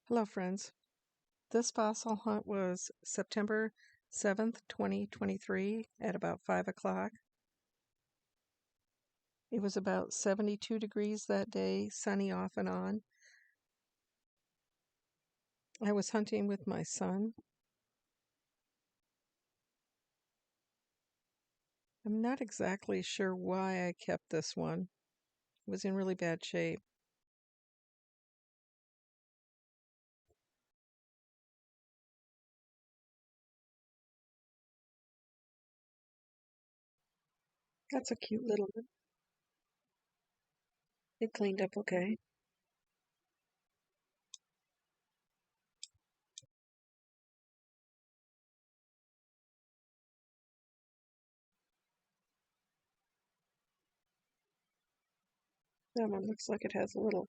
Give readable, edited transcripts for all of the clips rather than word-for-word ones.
Hello, friends. This fossil hunt was September 7th, 2023 at about 5 o'clock. It was about 72 degrees that day, sunny off and on. I was hunting with my son. I'm not exactly sure why I kept this one. It was in really bad shape. That's a cute little one. It cleaned up okay. That one looks like it has a little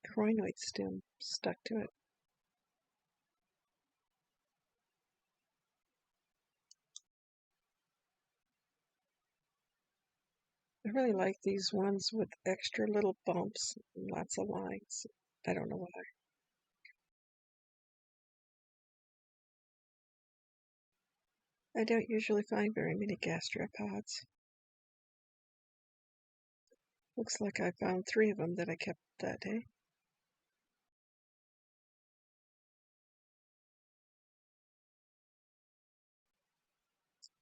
crinoid stem stuck to it. I really like these ones with extra little bumps and lots of lines. I don't know why. I don't usually find very many gastropods. Looks like I found 3 of them that I kept that day.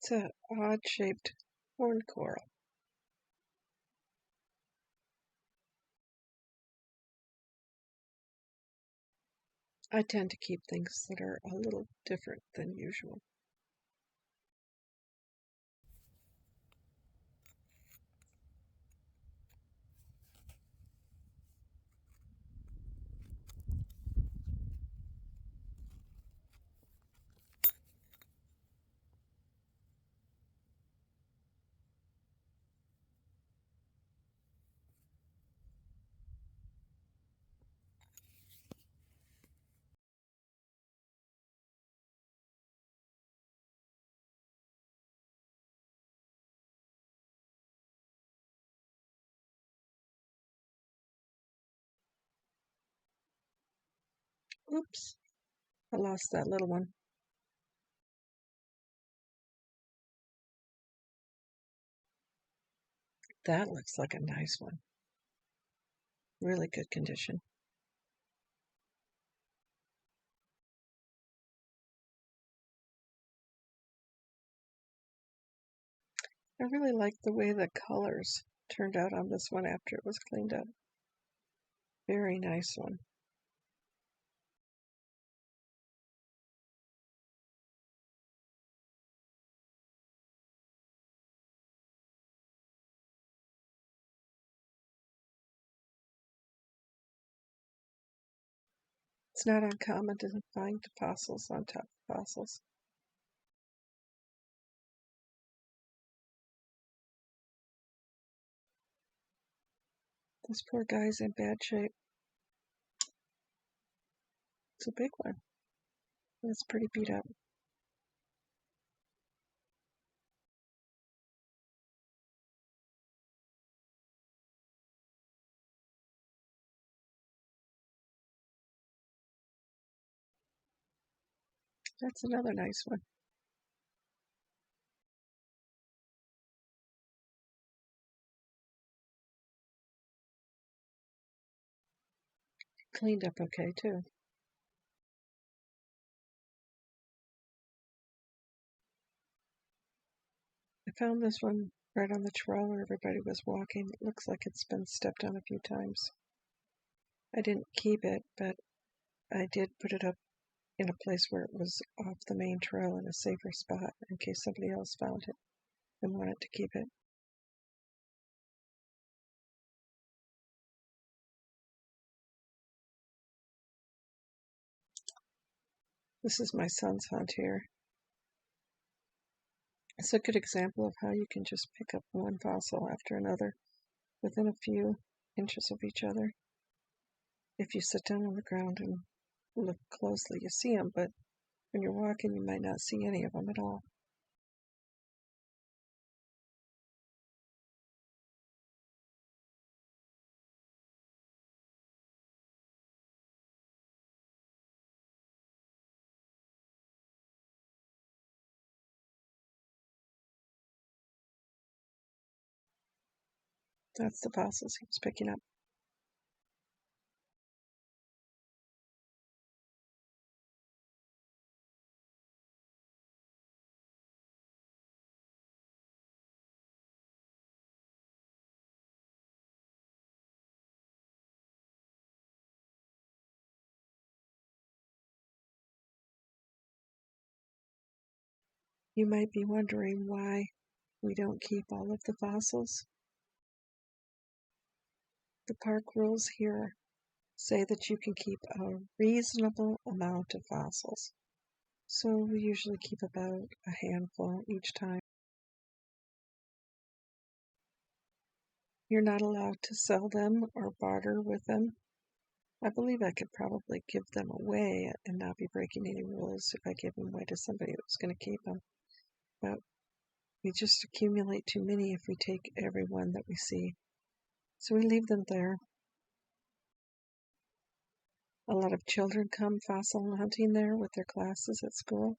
It's a odd-shaped horn coral. I tend to keep things that are a little different than usual. Oops, I lost that little one. That looks like a nice one. Really good condition. I really like the way the colors turned out on this one after it was cleaned up. Very nice one. It's not uncommon to find fossils on top of fossils. This poor guy's in bad shape. It's a big one. It's pretty beat up. That's another nice one. Cleaned up okay too. I found this one right on the trail where everybody was walking. It looks like it's been stepped on a few times. I didn't keep it, but I did put it up in a place where it was off the main trail in a safer spot in case somebody else found it and wanted to keep it. This is my son's hunt here. It's a good example of how you can just pick up one fossil after another within a few inches of each other. If you sit down on the ground and look closely, you see them, but when you're walking, you might not see any of them at all. That's the fossils he was picking up. You might be wondering why we don't keep all of the fossils. The park rules here say that you can keep a reasonable amount of fossils. So we usually keep about a handful each time. You're not allowed to sell them or barter with them. I believe I could probably give them away and not be breaking any rules if I gave them away to somebody that was going to keep them. But we just accumulate too many if we take every one that we see. So we leave them there. A lot of children come fossil hunting there with their classes at school,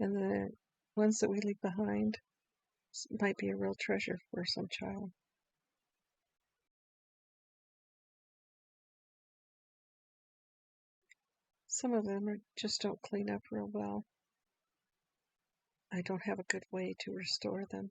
and the ones that we leave behind might be a real treasure for some child. Some of them just don't clean up real well. I don't have a good way to restore them.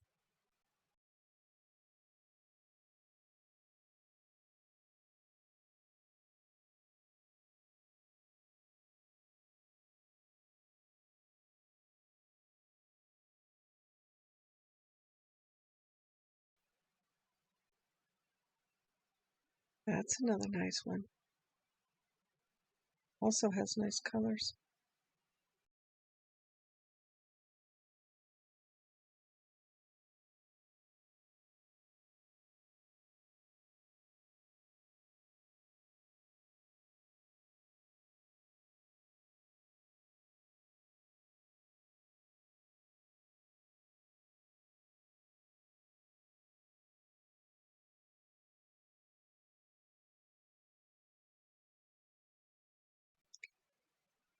That's another nice one. Also has nice colors.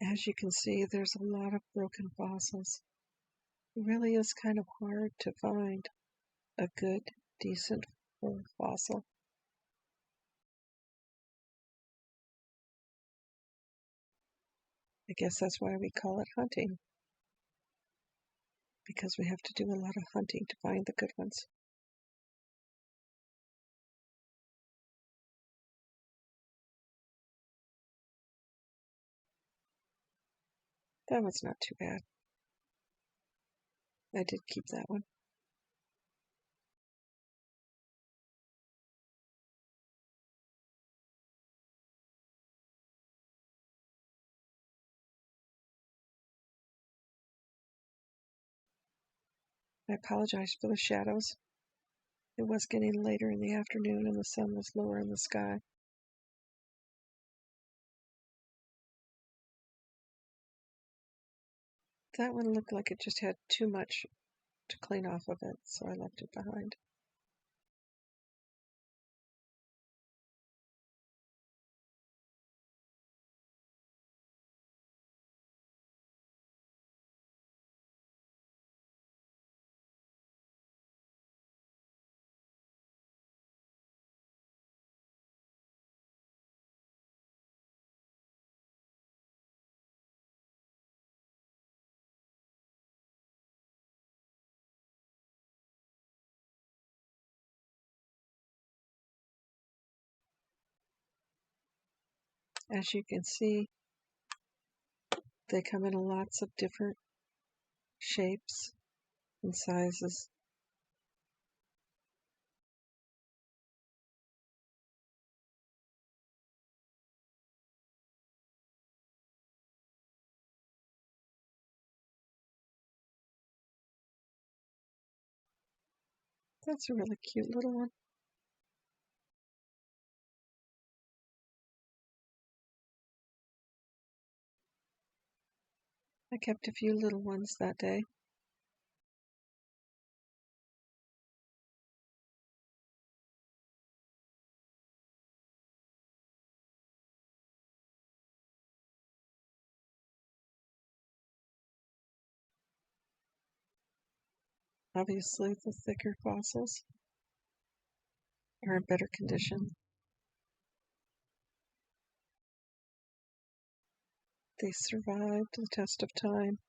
As you can see, there's a lot of broken fossils. It really is kind of hard to find a good, decent full fossil. I guess that's why we call it hunting, because we have to do a lot of hunting to find the good ones. That one's not too bad. I did keep that one. I apologize for the shadows. It was getting later in the afternoon and the sun was lower in the sky. That one looked like it just had too much to clean off of it, so I left it behind. As you can see, they come in lots of different shapes and sizes. That's a really cute little one. I kept a few little ones that day. Obviously, the thicker fossils are in better condition. They survived the test of time.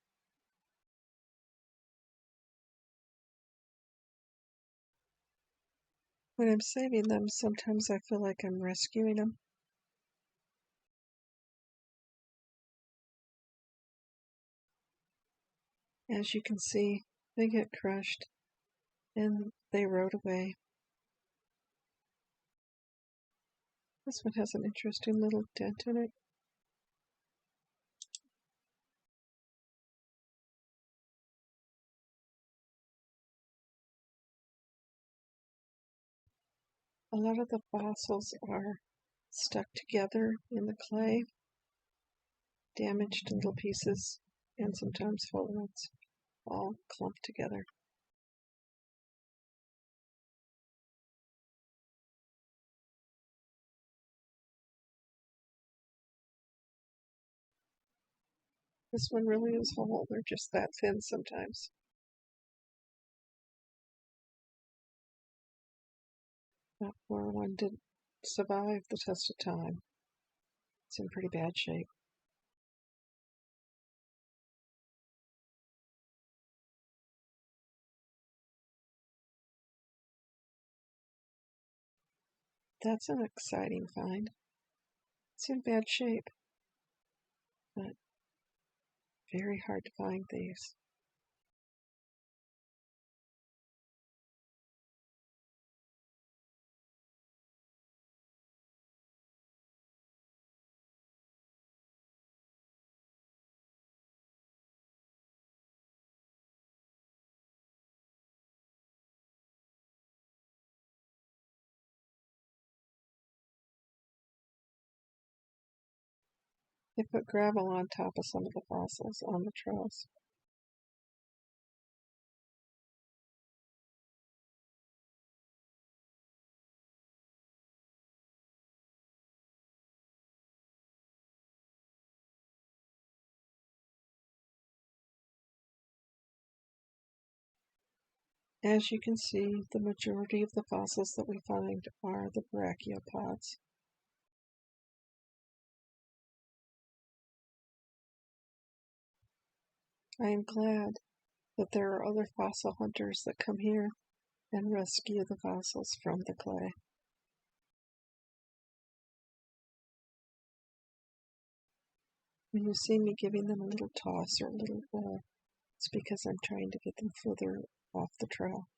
When I'm saving them, sometimes I feel like I'm rescuing them. As you can see, they get crushed and they rode away. This one has an interesting little dent in it. A lot of the fossils are stuck together in the clay, damaged little pieces, and sometimes whole ones, all clumped together. This one really is whole, they're just that thin sometimes. That poor one didn't survive the test of time. It's in pretty bad shape. That's an exciting find. It's in bad shape, but very hard to find these. They put gravel on top of some of the fossils on the trails. As you can see, the majority of the fossils that we find are the brachiopods. I am glad that there are other fossil hunters that come here and rescue the fossils from the clay. When you see me giving them a little toss or a little roll, it's because I'm trying to get them further off the trail.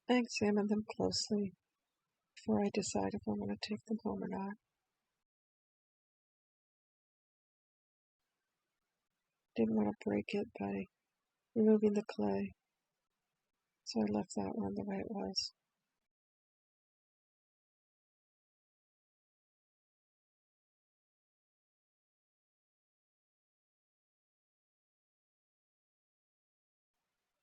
I examine them closely before I decide if I'm going to take them home or not. Didn't want to break it by removing the clay, so I left that one the way it was.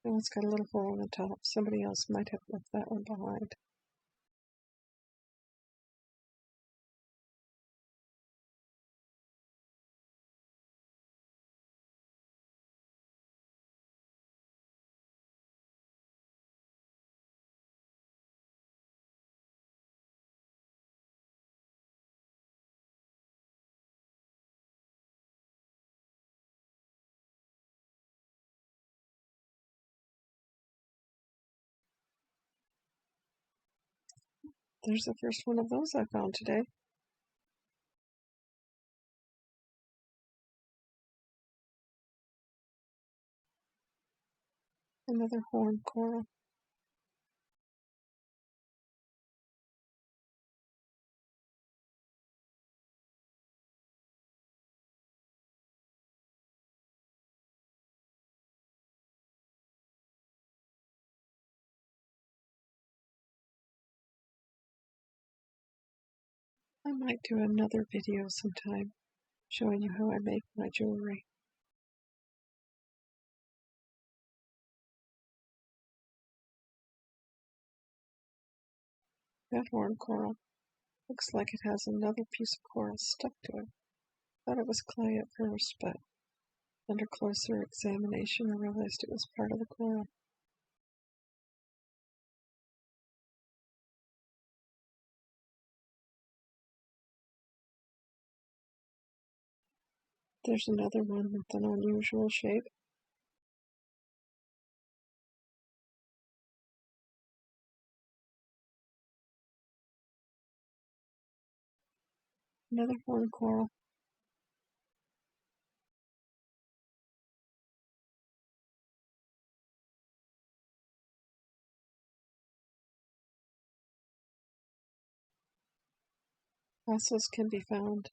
That one's got a little hole on the top. Somebody else might have left that one behind. There's the first one of those I found today. Another horned coral. I might do another video sometime showing you how I make my jewelry. That horned coral looks like it has another piece of coral stuck to it. Thought it was clay at first, but under closer examination I realized it was part of the coral. There's another one with an unusual shape. Another horn coral. Fossils can be found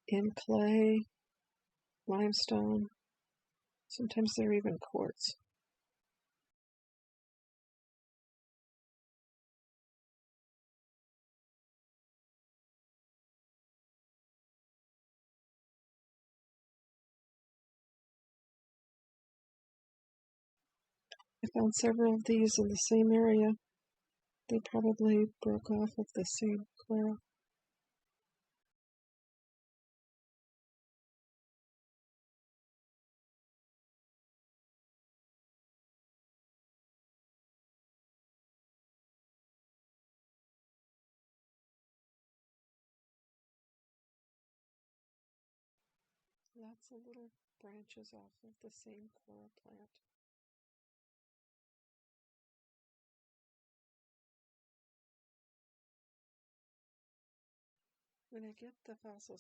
in clay, limestone, sometimes they're even quartz. I found several of these in the same area. They probably broke off of the same coral. Lots of little branches off of the same coral plant. When I get the fossils